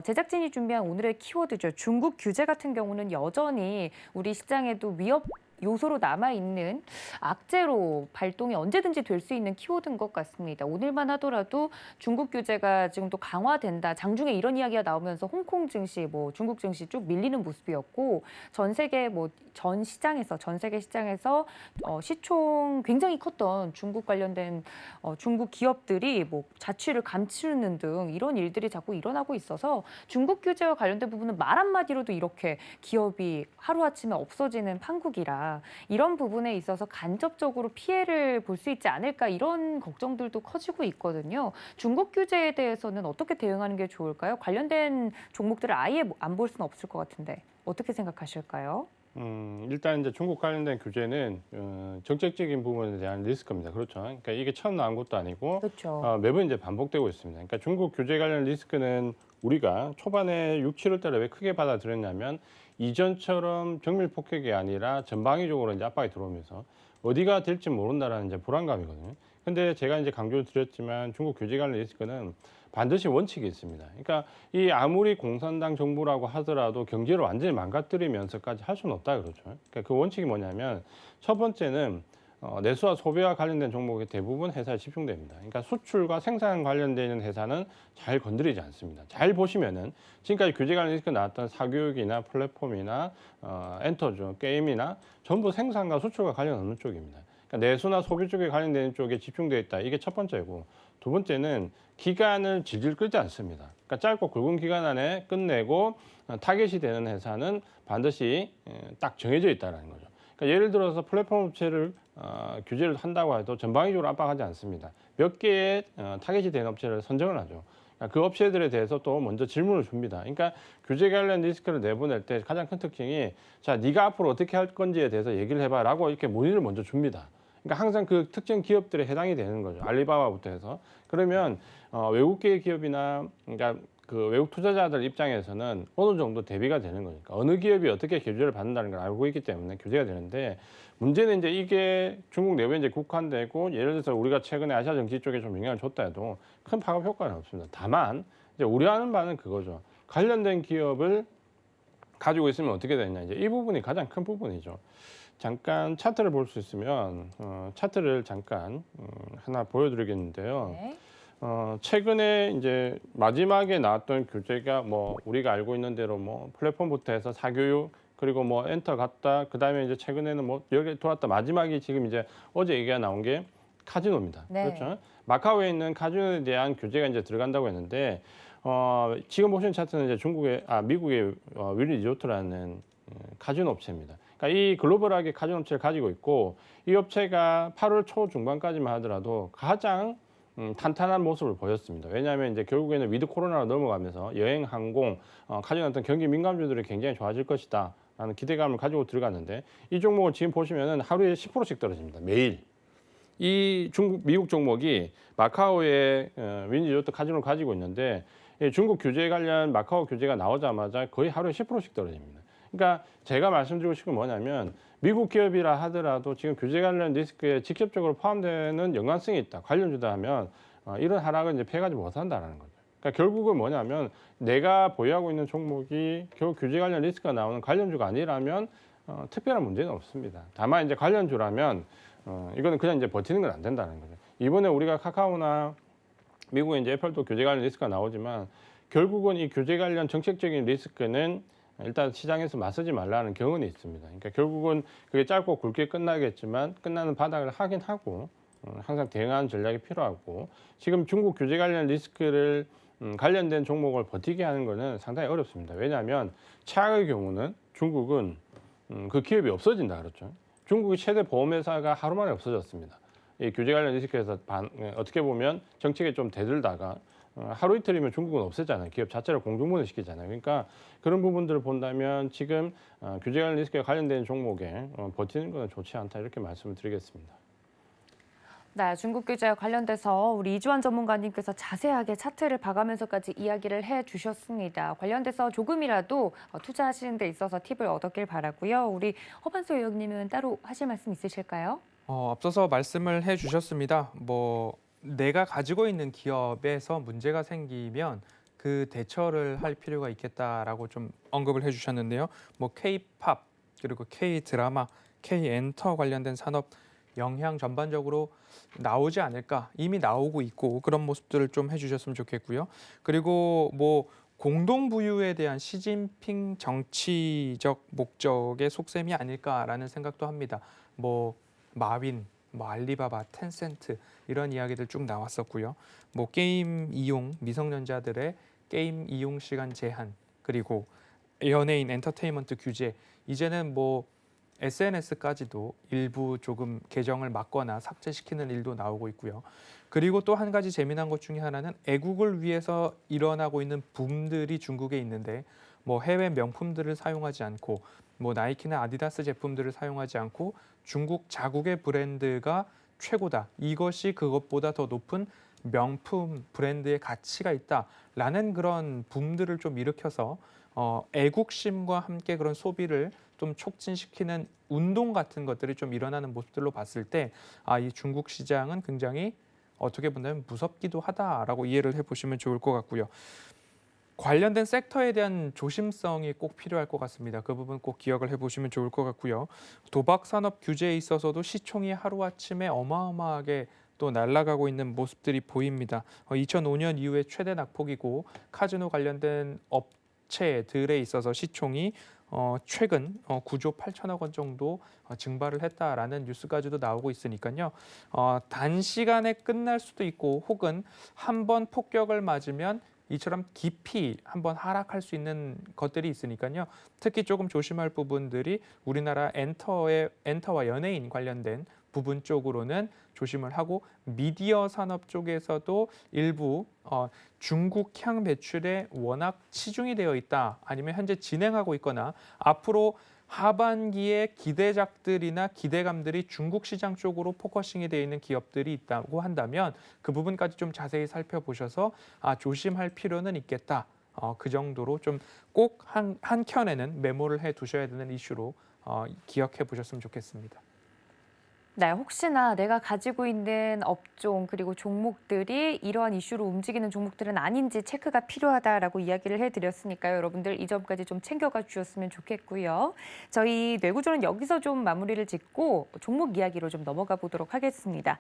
제작진이 준비한 오늘의 키워드죠. 중국 규제 같은 경우는 여전히 우리 시장에도 위협 요소로 남아있는 악재로 발동이 언제든지 될 수 있는 키워드인 것 같습니다. 오늘만 하더라도 중국 규제가 지금 또 강화된다. 장중에 이런 이야기가 나오면서 홍콩 증시, 중국 증시 쭉 밀리는 모습이었고 전 세계 전 시장에서 전 세계 시장에서 시총 굉장히 컸던 중국 관련된 중국 기업들이 자취를 감추는 등 이런 일들이 자꾸 일어나고 있어서 중국 규제와 관련된 부분은 말 한마디로도 이렇게 기업이 하루아침에 없어지는 판국이라 이런 부분에 있어서 간접적으로 피해를 볼 수 있지 않을까 이런 걱정들도 커지고 있거든요. 중국 규제에 대해서는 어떻게 대응하는 게 좋을까요? 관련된 종목들을 아예 안 볼 수는 없을 것 같은데 어떻게 생각하실까요? 일단 이제 중국 관련된 규제는 정책적인 부분에 대한 리스크입니다. 그렇죠. 그러니까 이게 처음 나온 것도 아니고 그렇죠. 매번 이제 반복되고 있습니다. 그러니까 중국 규제 관련 리스크는 우리가 초반에 6, 7월 달에 왜 크게 받아들였냐면 이전처럼 정밀 폭격이 아니라 전방위적으로 이제 압박이 들어오면서 어디가 될지 모른다라는 이제 불안감이거든요. 근데 제가 이제 강조를 드렸지만 중국 규제 관련 리스크는 반드시 원칙이 있습니다. 그러니까 이 아무리 공산당 정부라고 하더라도 경제를 완전히 망가뜨리면서까지 할 수는 없다 그러죠. 그러니까 그 원칙이 뭐냐면 첫 번째는 내수와 소비와 관련된 종목이 대부분 회사에 집중됩니다. 그러니까 수출과 생산 관련되어 있는 회사는 잘 건드리지 않습니다. 잘 보시면은 지금까지 규제 관련 리스크 나왔던 사교육이나 플랫폼이나 엔터죠, 게임이나 전부 생산과 수출과 관련 없는 쪽입니다. 그러니까 내수나 소비 쪽에 관련되는 쪽에 집중되어 있다. 이게 첫 번째고 두 번째는 기간을 질질 끌지 않습니다. 그러니까 짧고 굵은 기간 안에 끝내고 타겟이 되는 회사는 반드시 딱 정해져 있다는 거죠. 그러니까 예를 들어서 플랫폼 업체를 규제를 한다고 해도 전방위적으로 압박하지 않습니다. 몇 개의 타겟이 되는 업체를 선정을 하죠. 그러니까 그 업체들에 대해서 또 먼저 질문을 줍니다. 그러니까 규제 관련 리스크를 내보낼 때 가장 큰 특징이 자, 네가 앞으로 어떻게 할 건지에 대해서 얘기를 해봐라고 이렇게 문의를 먼저 줍니다. 그러니까 항상 그 특정 기업들에 해당이 되는 거죠. 알리바바부터 해서. 그러면 외국계 기업이나 그러니까 그 외국 투자자들 입장에서는 어느 정도 대비가 되는 거니까 어느 기업이 어떻게 규제를 받는다는 걸 알고 있기 때문에 규제가 되는데 문제는 이제 이게 중국 내부에 이제 국한되고 예를 들어서 우리가 최근에 아시아 정치 쪽에 좀 영향을 줬다 해도 큰 파급 효과는 없습니다. 다만 이제 우려하는 바는 그거죠. 관련된 기업을 가지고 있으면 어떻게 되냐 이제 이 부분이 가장 큰 부분이죠. 잠깐 차트를 볼 수 있으면 차트를 잠깐 하나 보여드리겠는데요. 네. 최근에 이제 마지막에 나왔던 규제가 우리가 알고 있는 대로 플랫폼부터 해서 사교육 그리고 엔터 갔다 그다음에 이제 최근에는 여기 돌았다 마지막이 지금 이제 어제 얘기가 나온 게 카지노입니다. 네. 그렇죠? 마카오에 있는 카지노에 대한 규제가 이제 들어간다고 했는데 지금 보시는 차트는 이제 미국의 윌 리조트라는 카지노 업체입니다. 그러니까 이 글로벌하게 카지노 업체를 가지고 있고 이 업체가 8월 초 중반까지만 하더라도 가장 탄탄한 모습을 보였습니다. 왜냐하면 이제 결국에는 위드 코로나로 넘어가면서 여행, 항공, 카지노 어떤 경기 민감주들이 굉장히 좋아질 것이다 라는 기대감을 가지고 들어갔는데 이 종목을 지금 보시면은 하루에 10%씩 떨어집니다. 매일. 이 미국 종목이 마카오의 윈리조트 카지노를 가지고 있는데 중국 규제 관련 마카오 규제가 나오자마자 거의 하루에 10%씩 떨어집니다. 그러니까 제가 말씀드리고 싶은 건 뭐냐면 미국 기업이라 하더라도 지금 규제 관련 리스크에 직접적으로 포함되는 연관성이 있다. 관련주다 하면 이런 하락을 이제 피해가지 못한다는 거죠. 그러니까 결국은 뭐냐면 내가 보유하고 있는 종목이 결국 규제 관련 리스크가 나오는 관련주가 아니라면 특별한 문제는 없습니다. 다만 이제 관련주라면 이거는 그냥 이제 버티는 건 안 된다는 거죠. 이번에 우리가 카카오나 미국에 이제 애플도 규제 관련 리스크가 나오지만 결국은 이 규제 관련 정책적인 리스크는 일단 시장에서 맞서지 말라는 경험이 있습니다. 그러니까 결국은 그게 짧고 굵게 끝나겠지만 끝나는 바닥을 하긴 하고 항상 대응하는 전략이 필요하고 지금 중국 규제 관련 리스크를 관련된 종목을 버티게 하는 것은 상당히 어렵습니다. 왜냐하면 최악의 경우는 중국은 그 기업이 없어진다 그렇죠. 중국의 최대 보험회사가 하루 만에 없어졌습니다. 이 규제 관련 리스크에서 어떻게 보면 정책에 좀 대들다가 하루 이틀이면 중국은 없애잖아요. 기업 자체를 공중분해 시키잖아요. 그러니까 그런 부분들을 본다면 지금 규제 관련 리스크에 관련된 종목에 버티는 것은 좋지 않다 이렇게 말씀을 드리겠습니다. 네, 중국 규제와 관련돼서 우리 이주환 전문가님께서 자세하게 차트를 봐가면서까지 이야기를 해주셨습니다. 관련돼서 조금이라도 투자하시는 데 있어서 팁을 얻었길 바라고요. 우리 허반소 의원님은 따로 하실 말씀 있으실까요? 앞서서 말씀을 해주셨습니다. 내가 가지고 있는 기업에서 문제가 생기면 그 대처를 할 필요가 있겠다라고 좀 언급을 해주셨는데요. 뭐 K-팝 그리고 K-드라마, K-엔터 관련된 산업 영향 전반적으로 나오지 않을까, 이미 나오고 있고 그런 모습들을 좀 해주셨으면 좋겠고요. 그리고 뭐 공동부유에 대한 시진핑 정치적 목적의 속셈이 아닐까라는 생각도 합니다. 뭐 마윈, 뭐 알리바바, 텐센트 이런 이야기들 쭉 나왔었고요. 뭐 게임 이용, 미성년자들의 게임 이용 시간 제한, 그리고 연예인 엔터테인먼트 규제, 이제는 뭐 SNS까지도 일부 조금 계정을 막거나 삭제시키는 일도 나오고 있고요. 그리고 또 한 가지 재미난 것 중에 하나는 애국을 위해서 일어나고 있는 붐들이 중국에 있는데, 뭐 해외 명품들을 사용하지 않고 뭐 나이키나 아디다스 제품들을 사용하지 않고 중국 자국의 브랜드가 최고다, 이것이 그것보다 더 높은 명품 브랜드의 가치가 있다라는 그런 붐들을 좀 일으켜서 애국심과 함께 그런 소비를 좀 촉진시키는 운동 같은 것들이 좀 일어나는 모습들로 봤을 때, 이 중국 시장은 굉장히 어떻게 본다면 무섭기도 하다라고 이해를 해보시면 좋을 것 같고요. 관련된 섹터에 대한 조심성이 꼭 필요할 것 같습니다. 그 부분 꼭 기억을 해보시면 좋을 것 같고요. 도박 산업 규제에 있어서도 시총이 하루아침에 어마어마하게 또 날아가고 있는 모습들이 보입니다. 2005년 이후에 최대 낙폭이고, 카지노 관련된 업체들에 있어서 시총이 최근 9조 8천억 원 정도 증발을 했다라는 뉴스까지도 나오고 있으니까요. 단시간에 끝날 수도 있고, 혹은 한 번 폭격을 맞으면 이처럼 깊이 한번 하락할 수 있는 것들이 있으니까요. 특히 조금 조심할 부분들이 우리나라 엔터와 연예인 관련된 부분 쪽으로는 조심을 하고, 미디어 산업 쪽에서도 일부 중국향 매출에 워낙 치중이 되어 있다, 아니면 현재 진행하고 있거나 앞으로 하반기에 기대작들이나 기대감들이 중국 시장 쪽으로 포커싱이 되어 있는 기업들이 있다고 한다면 그 부분까지 좀 자세히 살펴보셔서 조심할 필요는 있겠다. 그 정도로 좀 꼭 한 켠에는 메모를 해 두셔야 되는 이슈로 기억해 보셨으면 좋겠습니다. 네, 혹시나 내가 가지고 있는 업종 그리고 종목들이 이러한 이슈로 움직이는 종목들은 아닌지 체크가 필요하다라고 이야기를 해드렸으니까요. 여러분들 이 점까지 좀 챙겨가 주셨으면 좋겠고요. 저희 뇌구조는 여기서 좀 마무리를 짓고 종목 이야기로 좀 넘어가 보도록 하겠습니다.